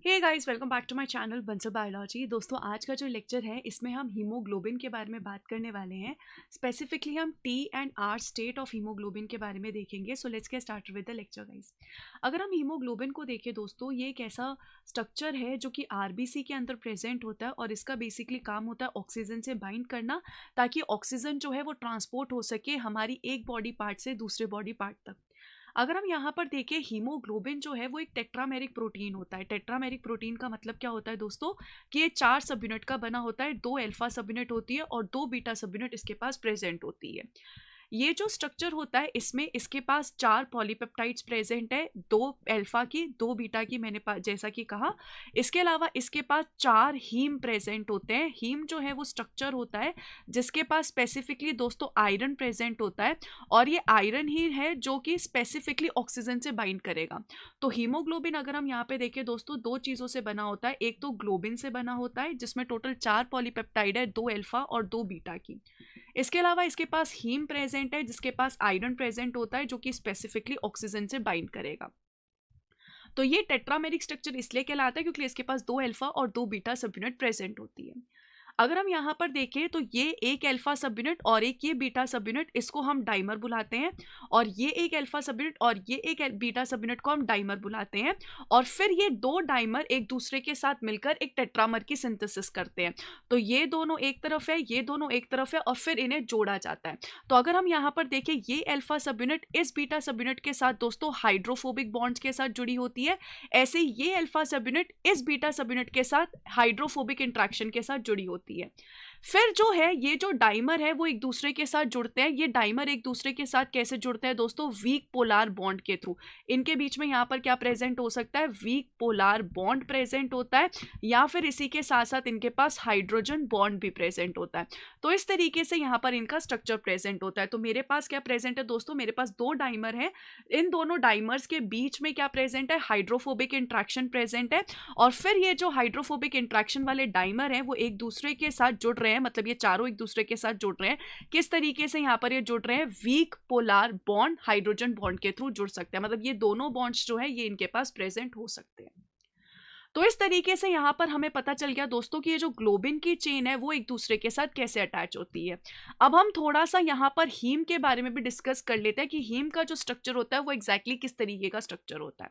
Hey guys, welcome back to my channel Bansal biology. दोस्तों, आज का जो लेक्चर है इसमें हम हीमोग्लोबिन के बारे में बात करने वाले हैं। स्पेसिफिकली हम T and R state of haemoglobin के बारे में देखेंगे। So let's get started with the lecture guys. अगर हम हीमोग्लोबिन को देखें दोस्तों, ये एक ऐसा स्ट्रक्चर है जो कि आरबीसी के अंदर प्रेजेंट होता है और इसका बेसिकली काम होता है ऑक्सीजन से बाइंड करना, ताकि ऑक्सीजन जो है वो ट्रांसपोर्ट हो सके हमारी एक बॉडी पार्ट से दूसरे बॉडी पार्ट तक। अगर हम यहाँ पर देखें, हीमोग्लोबिन जो है वो एक टेट्रामेरिक प्रोटीन होता है। टेट्रामेरिक प्रोटीन का मतलब क्या होता है दोस्तों, कि ये 4 सब यूनिट का बना होता है। 2 अल्फा सब यूनिट होती है और 2 बीटा सब यूनिट इसके पास प्रेजेंट होती है। ये जो स्ट्रक्चर होता है इसमें इसके पास 4 पॉलीपेप्टाइड्स प्रेजेंट है, 2 अल्फा की 2 बीटा की, मैंने जैसा कि कहा। इसके अलावा इसके पास 4 हीम प्रेजेंट होते हैं। हीम जो है वो स्ट्रक्चर होता है जिसके पास स्पेसिफिकली दोस्तों आयरन प्रेजेंट होता है, और ये आयरन ही है जो कि स्पेसिफिकली ऑक्सीजन से बाइंड करेगा। तो हीमोग्लोबिन अगर हम यहाँ पे देखें दोस्तों, 2 चीज़ों से बना होता है। एक तो ग्लोबिन से बना होता है जिसमें टोटल 4 पॉलीपेप्टाइड है, 2 अल्फा और 2 बीटा की। इसके अलावा इसके पास हीम प्रेजेंट है जिसके पास आयरन प्रेजेंट होता है जो कि स्पेसिफिकली ऑक्सीजन से बाइंड करेगा। तो ये टेट्रामेरिक स्ट्रक्चर इसलिए कहलाता है क्योंकि इसके पास 2 अल्फा और 2 बीटा सब यूनिट प्रेजेंट होती है। अगर हम यहाँ पर देखें तो ये एक अल्फा सब यूनिट और एक ये बीटा सब यूनिट, इसको हम डाइमर बुलाते हैं। और ये एक अल्फा सब यूनिट और ये एक बीटा सब यूनिट को हम डाइमर बुलाते हैं। और फिर ये 2 डाइमर एक दूसरे के साथ मिलकर एक टेट्रामर की सिंथेसिस करते हैं। तो ये दोनों एक तरफ है, ये दोनों एक तरफ है, और फिर इन्हें जोड़ा जाता है। तो अगर हम यहाँ पर देखें, ये अल्फा सब यूनिट इस बीटा सब यूनिट के साथ दोस्तों हाइड्रोफोबिक बॉन्ड्स के साथ जुड़ी होती है। ऐसे ही ये अल्फा सब यूनिट इस बीटा सब यूनिट के साथ हाइड्रोफोबिक इंट्रैक्शन के साथ जुड़ी होती है। फिर जो है ये जो डाइमर है वो एक दूसरे के साथ जुड़ते हैं। ये डाइमर एक दूसरे के साथ कैसे जुड़ते हैं दोस्तों, वीक पोलार बॉन्ड के थ्रू। इनके बीच में यहाँ पर क्या प्रेजेंट हो सकता है, वीक पोलार बॉन्ड प्रेजेंट होता है, या फिर इसी के साथ साथ इनके पास हाइड्रोजन बॉन्ड भी प्रेजेंट होता है। तो इस तरीके से यहाँ पर इनका स्ट्रक्चर प्रेजेंट होता है। तो मेरे पास क्या प्रेजेंट है दोस्तों, मेरे पास 2 डाइमर है। इन दोनों डाइमर्स के बीच में क्या प्रेजेंट है, हाइड्रोफोबिक इंट्रैक्शन प्रेजेंट है। और फिर ये जो हाइड्रोफोबिक इंट्रैक्शन वाले डाइमर है वो एक दूसरे के साथ जुड़ रहे हैं, मतलब ये चारों एक दूसरे के साथ जुड़ रहे हैं। किस तरीके से यहाँ पर ये जुड़ रहे हैं, weak polar bond hydrogen bond के थ्रू जुड़ सकते हैं। मतलब ये दोनों बॉन्ड्स जो है ये इनके पास प्रेजेंट हो सकते हैं। तो इस तरीके से यहाँ पर हमें पता चल गया दोस्तों कि ये जो ग्लोबिन की चेन है वो एक दूसरे के साथ कैसे अटैच होती है। अब हम थोड़ा सा यहाँ पर हीम के बारे में भी डिस्कस कर लेते हैं कि हीम का जो स्ट्रक्चर होता है वो एग्जैक्टली किस तरीके का स्ट्रक्चर होता है।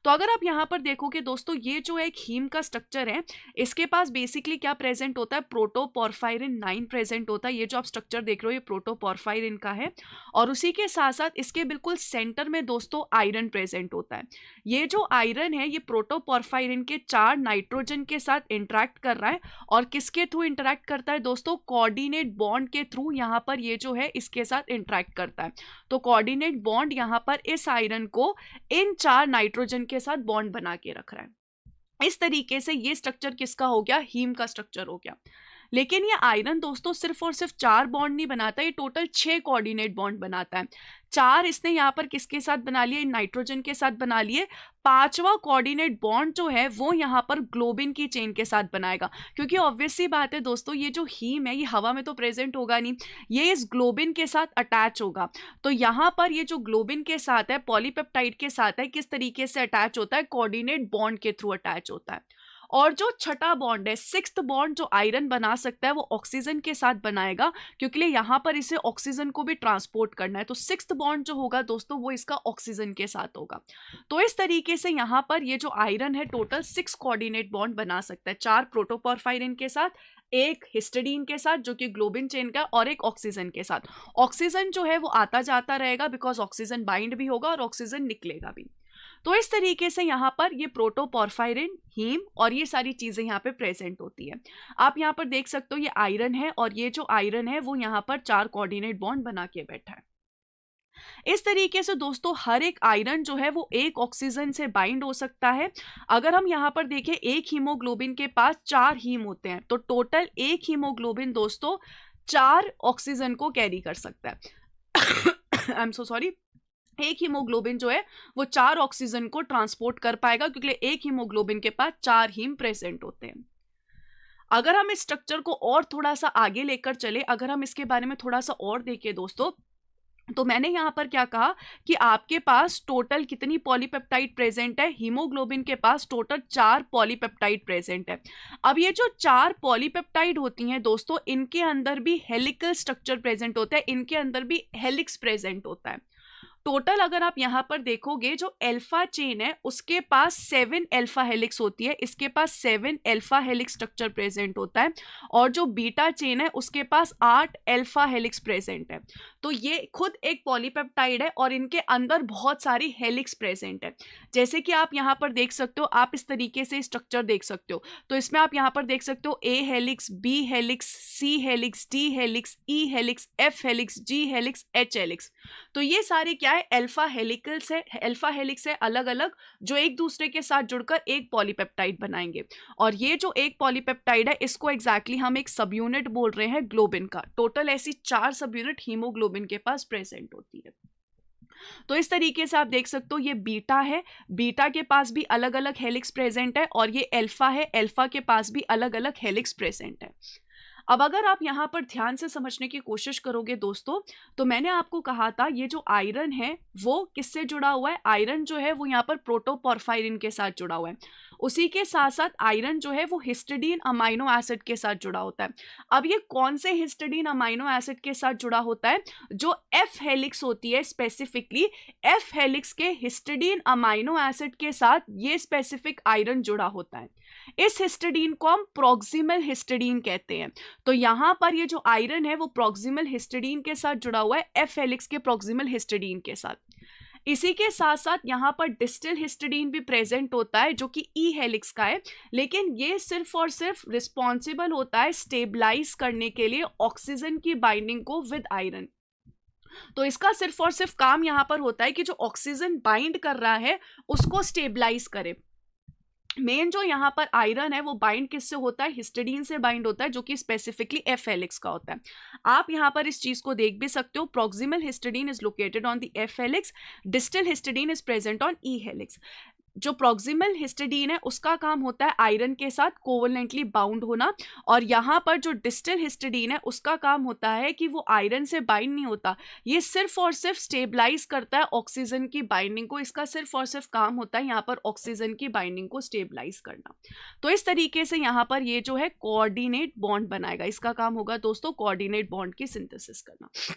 तो अगर आप यहाँ पर देखोगे दोस्तों, ये जो एक हीम का स्ट्रक्चर है इसके पास बेसिकली क्या प्रेजेंट होता है, प्रोटोपोरफायरिन 9 प्रेजेंट होता है। ये जो आप स्ट्रक्चर देख रहे हो ये प्रोटोपोरफायरिन का है। और उसी के साथ साथ इसके बिल्कुल सेंटर में दोस्तों आयरन प्रेजेंट होता है। ये जो आयरन है ये प्रोटोपोरफायरिन के 4 नाइट्रोजन के साथ इंटरेक्ट कर रहा है। और किसके थ्रू इंटरेक्ट करता है दोस्तों, कोऑर्डिनेट बॉन्ड के थ्रू यहाँ पर ये जो है इसके साथ इंटरेक्ट करता है। तो कोऑर्डिनेट बॉन्ड यहाँ पर इस आयरन को इन 4 नाइट्रोजन के साथ बॉन्ड बना के रख रहा है। इस तरीके से ये स्ट्रक्चर किसका हो गया, हीम का स्ट्रक्चर हो गया। लेकिन ये आयरन दोस्तों सिर्फ और सिर्फ 4 बॉन्ड नहीं बनाता, ये टोटल 6 कोऑर्डिनेट बॉन्ड बनाता है। 4 इसने यहाँ पर किसके साथ बना लिए, नाइट्रोजन के साथ बना लिए। 5वां कोऑर्डिनेट बॉन्ड जो है वो यहाँ पर ग्लोबिन की चेन के साथ बनाएगा, क्योंकि ऑब्वियस सी बात है दोस्तों, ये जो हीम है ये हवा में तो प्रेजेंट होगा नहीं, ये इस ग्लोबिन के साथ अटैच होगा। तो यहाँ पर ये जो ग्लोबिन के साथ है, पॉलीपेप्टाइड के साथ है, किस तरीके से अटैच होता है, कोऑर्डिनेट बॉन्ड के थ्रू अटैच होता है। और जो छठा बॉन्ड है, 6th बॉन्ड जो आयरन बना सकता है वो ऑक्सीजन के साथ बनाएगा, क्योंकि यहाँ पर इसे ऑक्सीजन को भी ट्रांसपोर्ट करना है। तो 6th बॉन्ड जो होगा दोस्तों वो इसका ऑक्सीजन के साथ होगा। तो इस तरीके से यहाँ पर ये जो आयरन है टोटल 6 कोऑर्डिनेट बॉन्ड बना सकता है, 4 प्रोटोपोरफायरिन के साथ, एक हिस्टिडीन के साथ जो कि ग्लोबिन चेन का, और एक ऑक्सीजन के साथ। ऑक्सीजन जो है वो आता जाता रहेगा, बिकॉज ऑक्सीजन बाइंड भी होगा और ऑक्सीजन निकलेगा भी। तो इस तरीके से यहाँ पर ये प्रोटोपोरफायरिन, हीम और ये सारी चीजें यहाँ पे प्रेजेंट होती है। आप यहाँ पर देख सकते हो ये आयरन है, और ये जो आयरन है वो यहाँ पर 4 कोऑर्डिनेट बॉन्ड बना के बैठा है। इस तरीके से दोस्तों हर एक आयरन जो है वो एक ऑक्सीजन से बाइंड हो सकता है। अगर हम यहाँ पर देखें, एक हीमोग्लोबिन के पास 4 हीम होते हैं, तो टोटल एक हीमोग्लोबिन दोस्तों 4 ऑक्सीजन को कैरी कर सकता है। I am so sorry. एक हीमोग्लोबिन जो है वो 4 ऑक्सीजन को ट्रांसपोर्ट कर पाएगा, क्योंकि एक हीमोग्लोबिन के पास 4 हीम प्रेजेंट होते हैं। अगर हम इस स्ट्रक्चर को और थोड़ा सा आगे लेकर चले, अगर हम इसके बारे में थोड़ा सा और देखें दोस्तों, तो मैंने यहाँ पर क्या कहा कि आपके पास टोटल कितनी पॉलीपेप्टाइड प्रेजेंट है, हीमोग्लोबिन के पास टोटल 4 पॉलीपेप्टाइड प्रेजेंट है। अब ये जो 4 पॉलीपेप्टाइड होती हैं दोस्तों, इनके अंदर भी हेलिकल स्ट्रक्चर प्रेजेंट होता है, इनके अंदर भी हेलिक्स प्रेजेंट होता है। टोटल अगर आप यहाँ पर देखोगे, जो अल्फा चेन है उसके पास 7 अल्फा हेलिक्स होती है, इसके पास 7 अल्फा हेलिक्स स्ट्रक्चर प्रेजेंट होता है, और जो बीटा चेन है उसके पास 8 अल्फा हेलिक्स प्रेजेंट है। तो ये खुद एक पॉलीपेप्टाइड है और इनके अंदर बहुत सारी हेलिक्स प्रेजेंट है। जैसे कि आप यहाँ पर देख सकते हो, आप इस तरीके से स्ट्रक्चर देख सकते हो। तो इसमें आप यहाँ पर देख सकते हो ए हेलिक्स, बी हेलिक्स, सी हेलिक्स, डी हेलिक्स, ई हेलिक्स, एफ हेलिक्स, जी हेलिक्स, एच हेलिक्स। तो ये सारे क्या है, अल्फा हेलिकल्स है, अल्फा हेलिक्स है अलग अलग, जो एक दूसरे के साथ जुड़कर एक पॉलीपेप्टाइड बनाएंगे। और ये जो एक पॉलीपेप्टाइड है, इसको एग्जैक्टली हम एक सब यूनिट बोल रहे हैं ग्लोबिन का। टोटल ऐसी 4 सब यूनिट हीमोग्लोबिन के पास प्रेजेंट होती है। तो इस तरीके से आप देख सकते हो, ये बीटा है, बीटा के पास भी अलग अलग हेलिक्स प्रेजेंट है, और ये अल्फा है, अल्फा के पास भी अलग अलग हेलिक्स प्रेजेंट है। अब अगर आप यहाँ पर ध्यान से समझने की कोशिश करोगे दोस्तों, तो मैंने आपको कहा था ये जो आयरन है वो किससे जुड़ा हुआ है, आयरन जो है वो यहाँ पर प्रोटोपोर्फायरिन के साथ जुड़ा हुआ है। उसी के साथ साथ आयरन जो है वो हिस्टिडीन अमाइनो एसिड के साथ जुड़ा होता है। अब ये कौन से हिस्टिडीन अमाइनो एसिड के साथ जुड़ा होता है, जो एफ हेलिक्स होती है, स्पेसिफिकली एफ हेलिक्स के हिस्टिडीन अमाइनो एसिड के साथ ये स्पेसिफिक आयरन जुड़ा होता है। इस हिस्टिडीन को हम प्रोक्सिमल हिस्टिडीन कहते हैं। तो यहाँ पर ये जो आयरन है वो प्रोक्सिमल हिस्टिडीन के साथ जुड़ा हुआ है, एफ हेलिक्स के प्रोक्सिमल हिस्टिडीन के साथ। इसी के साथ साथ यहाँ पर डिस्टल हिस्टिडीन भी प्रेजेंट होता है, जो कि ई हेलिक्स का है, लेकिन ये सिर्फ और सिर्फ रिस्पॉन्सिबल होता है स्टेबलाइज करने के लिए ऑक्सीजन की बाइंडिंग को विद आयरन। तो इसका सिर्फ और सिर्फ काम यहाँ पर होता है कि जो ऑक्सीजन बाइंड कर रहा है उसको स्टेबलाइज करे। मेन जो यहाँ पर आयरन है वो बाइंड किससे होता है, हिस्टिडीन से बाइंड होता है, जो कि स्पेसिफिकली एफ हेलिक्स का होता है। आप यहाँ पर इस चीज को देख भी सकते हो, proximal histidine is located on the F helix, distal histidine is present on E helix. जो प्रोक्सिमल हिस्टिडीन है उसका काम होता है आयरन के साथ कोवलेंटली बाउंड होना, और यहाँ पर जो डिस्टल हिस्टिडीन है उसका काम होता है कि वो आयरन से बाइंड नहीं होता, ये सिर्फ और सिर्फ स्टेबलाइज करता है ऑक्सीजन की बाइंडिंग को। इसका सिर्फ और सिर्फ काम होता है यहाँ पर ऑक्सीजन की बाइंडिंग को स्टेबलाइज करना। तो इस तरीके से यहाँ पर ये जो है कोऑर्डिनेट बॉन्ड बनाएगा, इसका काम होगा दोस्तों कोऑर्डिनेट बॉन्ड की सिंथेसिस करना।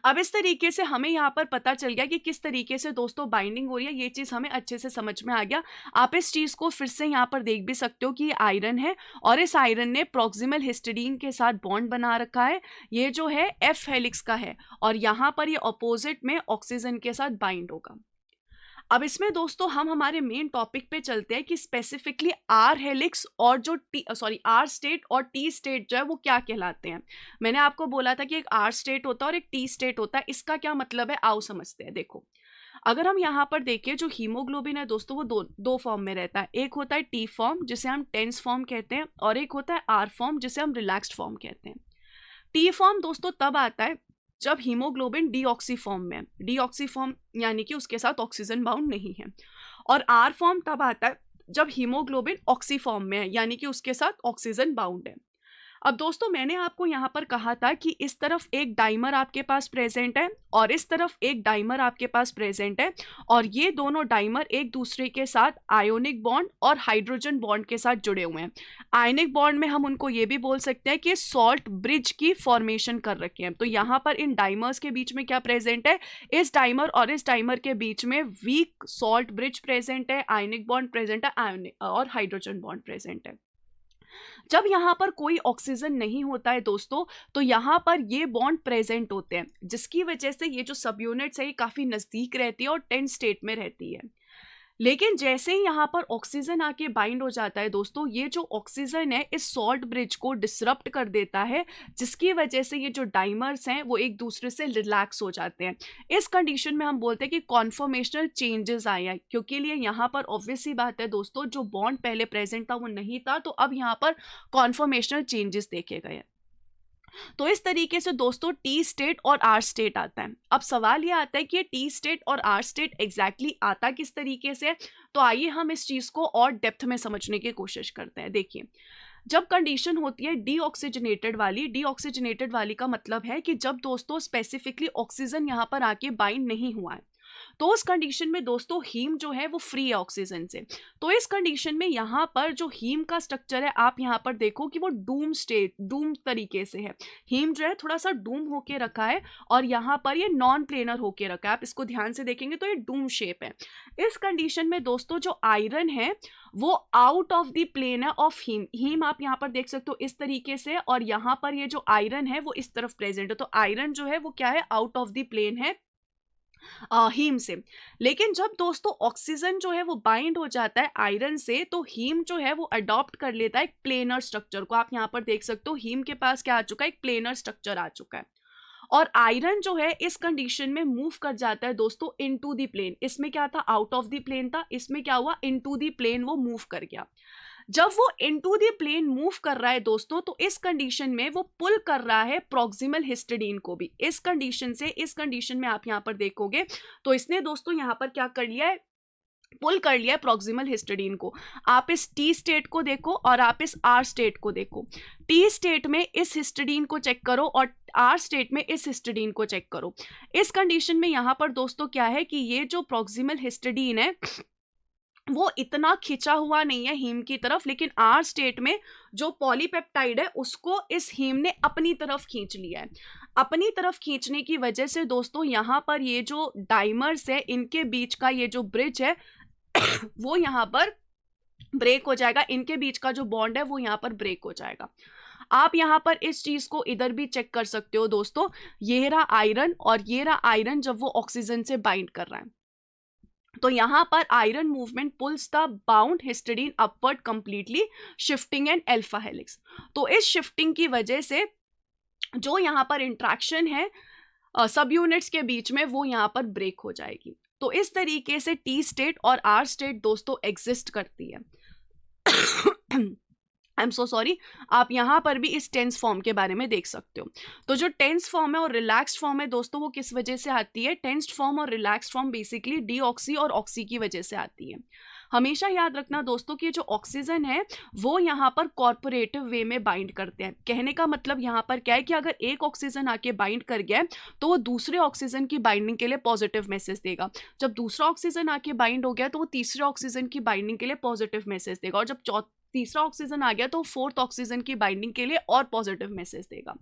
अब इस तरीके से हमें यहाँ पर पता चल गया कि किस तरीके से दोस्तों बाइंडिंग हो रही है, ये चीज़ हमें अच्छे से समझ में आ गया। आप इस चीज़ को फिर से यहाँ पर देख भी सकते हो कि ये आयरन है, और इस आयरन ने प्रोक्सिमल हिस्टिडीन के साथ बॉन्ड बना रखा है, ये जो है एफ हेलिक्स का है, और यहाँ पर ये ऑपोजिट में ऑक्सीजन के साथ बाइंड होगा। अब इसमें दोस्तों हम हमारे मेन टॉपिक पे चलते हैं कि स्पेसिफिकली आर हेलिक्स और जो आर स्टेट और टी स्टेट जो है वो क्या कहलाते हैं। मैंने आपको बोला था कि एक आर स्टेट होता है और एक टी स्टेट होता है, इसका क्या मतलब है आओ समझते हैं। देखो, अगर हम यहाँ पर देखें, जो हीमोग्लोबिन है दोस्तों वो दो फॉर्म में रहता है। एक होता है टी फॉर्म जिसे हम टेंस फॉर्म कहते हैं, और एक होता है आर फॉर्म जिसे हम रिलैक्स्ड फॉर्म कहते हैं। टी फॉर्म दोस्तों तब आता है जब हीमोग्लोबिन डीऑक्सी फॉर्म में है, डीऑक्सी फॉर्म यानी कि उसके साथ ऑक्सीजन बाउंड नहीं है। और आर फॉर्म तब आता है जब हीमोग्लोबिन ऑक्सी फॉर्म में है, यानी कि उसके साथ ऑक्सीजन बाउंड है। अब दोस्तों मैंने आपको यहाँ पर कहा था कि इस तरफ एक डाइमर आपके पास प्रेजेंट है और इस तरफ एक डाइमर आपके पास प्रेजेंट है, और ये दोनों डाइमर एक दूसरे के साथ आयोनिक बॉन्ड और हाइड्रोजन बॉन्ड के साथ जुड़े हुए हैं। आयोनिक बॉन्ड में हम उनको ये भी बोल सकते हैं कि सॉल्ट ब्रिज की फॉर्मेशन कर रखे हैं। तो यहाँ पर इन डाइमर्स के बीच में क्या प्रेजेंट है, इस डाइमर और इस डाइमर के बीच में वीक सॉल्ट ब्रिज प्रेजेंट है, आयोनिक बॉन्ड प्रेजेंट है, आयोनिक और हाइड्रोजन बॉन्ड प्रेजेंट है। जब यहाँ पर कोई ऑक्सीजन नहीं होता है दोस्तों, तो यहाँ पर ये बॉन्ड प्रेजेंट होते हैं, जिसकी वजह से ये जो सब यूनिट्स है ये काफ़ी नज़दीक रहती है और टेंस स्टेट में रहती है। लेकिन जैसे ही यहाँ पर ऑक्सीजन आके बाइंड हो जाता है दोस्तों, ये जो ऑक्सीजन है इस सॉल्ट ब्रिज को डिसरप्ट कर देता है, जिसकी वजह से ये जो डाइमर्स हैं वो एक दूसरे से रिलैक्स हो जाते हैं। इस कंडीशन में हम बोलते हैं कि कॉन्फॉर्मेशनल चेंजेस आए हैं, क्योंकि लिए यहाँ पर ऑब्वियस सी बात है दोस्तों, जो बॉन्ड पहले प्रेजेंट था वो नहीं था, तो अब यहाँ पर कॉन्फॉर्मेशनल चेंजेस देखे गए हैं। तो इस तरीके से दोस्तों टी स्टेट और आर स्टेट आता है। अब सवाल ये आता है कि ये टी स्टेट और आर स्टेट एग्जैक्टली आता किस तरीके से है, तो आइए हम इस चीज़ को और डेप्थ में समझने की कोशिश करते हैं। देखिए, जब कंडीशन होती है डीऑक्सीजनेटेड वाली का मतलब है कि जब दोस्तों स्पेसिफिकली ऑक्सीजन यहाँ पर आके बाइंड नहीं हुआ है, तो उस कंडीशन में दोस्तों हीम जो है वो फ्री है ऑक्सीजन से। तो इस कंडीशन में यहाँ पर जो हीम का स्ट्रक्चर है, आप यहाँ पर देखो कि वो डूम तरीके से है। हीम जो है थोड़ा सा डूम होके रखा है और यहाँ पर ये नॉन प्लेनर होके रखा है। आप इसको ध्यान से देखेंगे तो ये डूम शेप है। इस कंडीशन में दोस्तों जो आयरन है वो आउट ऑफ द प्लेन है ऑफ हीम। हीम आप यहाँ पर देख सकते हो इस तरीके से, और यहाँ पर ये जो आयरन है वो इस तरफ प्रेजेंट है। तो आयरन जो है वो क्या है, आउट ऑफ द प्लेन है हीम से। लेकिन जब दोस्तों ऑक्सीजन जो है वो बाइंड हो जाता है आयरन से, तो हीम जो है वो अडॉप्ट कर लेता है एक प्लेनर स्ट्रक्चर को। आप यहाँ पर देख सकते हो हीम के पास क्या आ चुका है, एक प्लेनर स्ट्रक्चर आ चुका है। और आयरन जो है इस कंडीशन में मूव कर जाता है दोस्तों इनटू द प्लेन। इसमें क्या था, आउट ऑफ द प्लेन था, इसमें क्या हुआ, इनटू द प्लेन वो मूव कर गया। जब वो इनटू द प्लेन मूव कर रहा है दोस्तों, तो इस कंडीशन में वो पुल कर रहा है प्रॉक्सिमल हिस्टिडीन को भी। इस कंडीशन में आप यहां पर देखोगे तो इसने दोस्तों यहां पर क्या कर लिया है, पुल कर लिया है प्रॉक्सिमल हिस्टिडीन को। आप इस टी स्टेट को देखो और आप इस आर स्टेट को देखो। टी स्टेट में इस हिस्टिडीन को चेक करो और आर स्टेट में इस हिस्टिडीन को चेक करो। इस कंडीशन में यहां पर दोस्तों क्या है कि ये जो प्रॉक्सिमल हिस्टिडीन है वो इतना खिंचा हुआ नहीं है हीम की तरफ, लेकिन आर स्टेट में जो पॉलीपेप्टाइड है उसको इस हीम ने अपनी तरफ खींच लिया है। अपनी तरफ खींचने की वजह से दोस्तों यहाँ पर ये जो डाइमर्स है इनके बीच का ये जो ब्रिज है वो यहाँ पर ब्रेक हो जाएगा। इनके बीच का जो बॉन्ड है वो यहाँ पर ब्रेक हो जाएगा। आप यहाँ पर इस चीज को इधर भी चेक कर सकते हो दोस्तों, ये रहा आयरन और ये रहा आयरन जब वो ऑक्सीजन से बाइंड कर रहा है, तो यहां पर iron movement pulls the bound histidine upward completely, shifting and alpha helix. तो इस शिफ्टिंग की वजह से जो यहाँ पर इंट्रैक्शन है सब यूनिट्स के बीच में वो यहाँ पर ब्रेक हो जाएगी। तो इस तरीके से टी स्टेट और आर स्टेट दोस्तों एग्जिस्ट करती है। आई एम सो सॉरी, आप यहाँ पर भी इस टेंस फॉर्म के बारे में देख सकते हो। तो जो टेंस फॉर्म है और रिलैक्स्ड फॉर्म है दोस्तों वो किस वजह से आती है, टेंस्ड फॉर्म और रिलैक्स्ड फॉर्म बेसिकली डीऑक्सी और ऑक्सी की वजह से आती है। हमेशा याद रखना दोस्तों कि जो ऑक्सीजन है वो यहाँ पर कॉर्पोरेटिव वे में बाइंड करते हैं। कहने का मतलब यहाँ पर क्या है कि अगर एक ऑक्सीजन आके बाइंड कर गया तो वो दूसरे ऑक्सीजन की बाइंडिंग के लिए पॉजिटिव मैसेज देगा। जब दूसरा ऑक्सीजन आके बाइंड हो गया तो वो तीसरे ऑक्सीजन की बाइंडिंग के लिए पॉजिटिव मैसेज देगा, और जब तीसरा ऑक्सीजन आ गया तो फोर्थ ऑक्सीजन की बाइंडिंग के लिए और पॉजिटिव मैसेज देगा।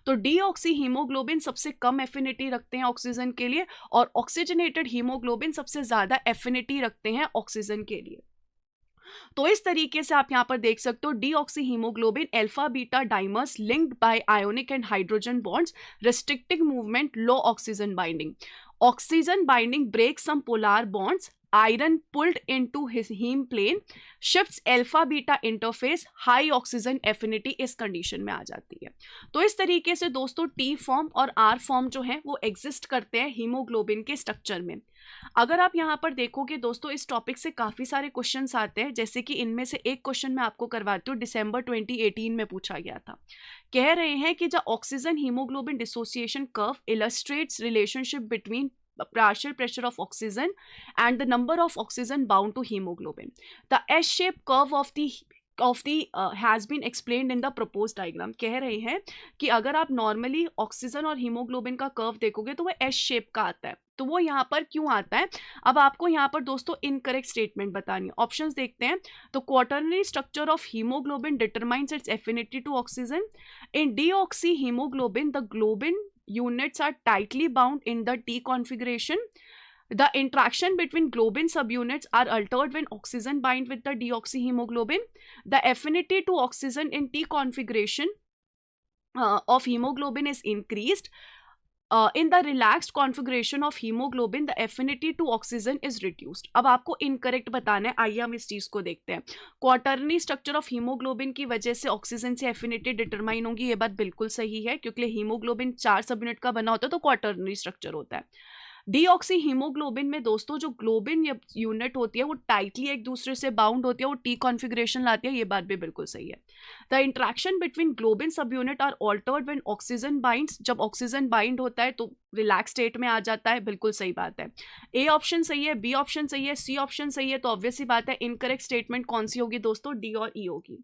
तो डीऑक्सी हीमोग्लोबिन सबसे कम एफिनिटी रखते हैं ऑक्सीजन के लिए, और ऑक्सीजनेटेड हीमोग्लोबिन सबसे ज्यादा एफिनिटी रखते हैं ऑक्सीजन के लिए। तो इस तरीके से आप यहाँ पर देख सकते हो deoxy haemoglobin alpha beta dimers linked by ionic and hydrogen bonds, restricting movement, low oxygen binding. Oxygen binding break some polar bonds, iron pulled into his heme plane, shifts alpha beta interface, high oxygen affinity इस condition में आ जाती है। तो इस तरीके से दोस्तों T form और आर फॉर्म जो है वो एग्जिस्ट करते हैं हीमोग्लोबिन के स्ट्रक्चर में। अगर आप यहाँ पर देखोगे दोस्तों इस टॉपिक से काफ़ी सारे क्वेश्चंस आते हैं, जैसे कि इनमें से एक क्वेश्चन मैं आपको करवाती हूँ, दिसंबर 2018 में पूछा गया था। कह रहे हैं कि the oxygen haemoglobin dissociation curve illustrates relationship between partial pressure of oxygen and the number of oxygen bound to hemoglobin. The S-shaped curve of the has been explained in the proposed diagram. कह रहे हैं कि अगर आप normally oxygen और haemoglobin का curve देखोगे तो वो एस शेप का आता है। तो वो यहाँ पर क्यों आता है, अब आपको यहाँ पर दोस्तों इनकरेक्ट स्टेटमेंट बतानी है। ऑप्शंस देखते हैं। तो quaternary structure of haemoglobin determines its affinity to oxygen. In deoxy haemoglobin the globin units are tightly bound in the T configuration. The interaction between globin subunits are altered when oxygen bind with the deoxyhemoglobin. The affinity to oxygen in T configuration of hemoglobin is increased. In the relaxed configuration of hemoglobin, the affinity to oxygen is reduced. अब आपको incorrect बताना है, आइए हम इस चीज को देखते हैं। क्वार्टरनी स्ट्रक्चर ऑफ हीमोग्लोबिन की वजह से ऑक्सीजन से एफिनिटी डिटरमाइन होगी, ये बात बिल्कुल सही है, क्योंकि हीमोग्लोबिन 4 सब यूनिट का बना होता है तो क्वार्टरनी स्ट्रक्चर होता है। डीऑक्सी हीमोग्लोबिन में दोस्तों जो ग्लोबिन यूनिट होती है वो टाइटली एक दूसरे से बाउंड होती है, वो टी कॉन्फ़िगरेशन लाती है, ये बात भी बिल्कुल सही है। The interaction between globin subunit are altered when oxygen binds, जब ऑक्सीजन बाइंड होता है तो रिलैक्स स्टेट में आ जाता है, बिल्कुल सही बात है। ए ऑप्शन सही है, बी ऑप्शन सही है, सी ऑप्शन सही है, तो ऑब्वियस सी बात है इनकरेक्ट स्टेटमेंट कौन सी होगी दोस्तों, डी और ई होगी।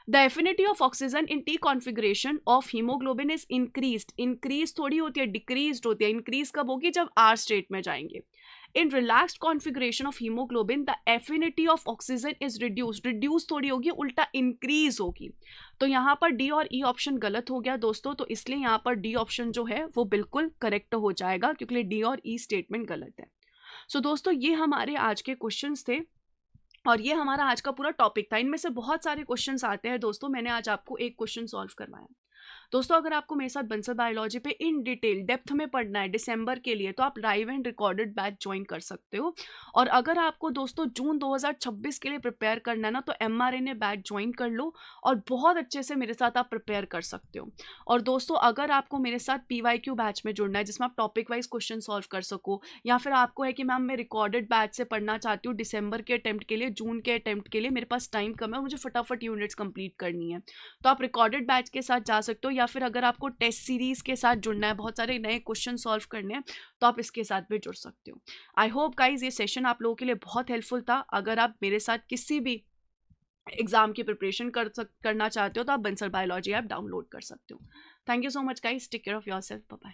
The affinity of oxygen in T configuration of haemoglobin is increased, increase थोड़ी होती है, डिक्रीज होती है। इंक्रीज कब होगी? जब आर स्टेट में जाएंगे। In relaxed configuration of haemoglobin the affinity of oxygen is reduced, reduce थोड़ी होगी, उल्टा इंक्रीज होगी। तो यहाँ पर डी और ई ऑप्शन गलत हो गया दोस्तों, तो इसलिए यहाँ पर डी ऑप्शन जो है वो बिल्कुल करेक्ट हो जाएगा, क्योंकि डी और ई स्टेटमेंट गलत है। सो दोस्तों ये हमारे आज के क्वेश्चंस थे और ये हमारा आज का पूरा टॉपिक था। इनमें से बहुत सारे क्वेश्चंस आते हैं दोस्तों, मैंने आज आपको एक क्वेश्चन सॉल्व करवाया। दोस्तों अगर आपको मेरे साथ बंसल बायोलॉजी पे इन डिटेल डेप्थ में पढ़ना है दिसंबर के लिए, तो आप live and recorded batch join कर सकते हो। और अगर आपको दोस्तों जून 2026 के लिए प्रिपेयर करना है ना, तो mRNA बैच ज्वाइन कर लो और बहुत अच्छे से मेरे साथ आप प्रिपेयर कर सकते हो। और दोस्तों अगर आपको मेरे साथ PYQ बैच में जुड़ना है जिसमें आप टॉपिक वाइज क्वेश्चन सॉल्व कर सको, या फिर आपको है कि मैम मैं रिकॉर्डेड बैच से पढ़ना चाहती हूँ दिसंबर के अटेम्प्ट के लिए, जून के अटेम्प्ट के लिए मेरे पास टाइम कम है, मुझे फटाफट यूनिट्स कंप्लीट करनी है, तो आप रिकॉर्डेड बैच के साथ जा सकते हो। या फिर अगर आपको टेस्ट सीरीज के साथ जुड़ना है, बहुत सारे नए क्वेश्चन सॉल्व करने हैं, तो आप इसके साथ भी जुड़ सकते हो। आई होप गाइज ये सेशन आप लोगों के लिए बहुत हेल्पफुल था। अगर आप मेरे साथ किसी भी एग्जाम की प्रिपरेशन करना चाहते हो तो आप बंसल बायोलॉजी ऐप डाउनलोड कर सकते हो। Thank you so much guys, take care of yourself, bye bye.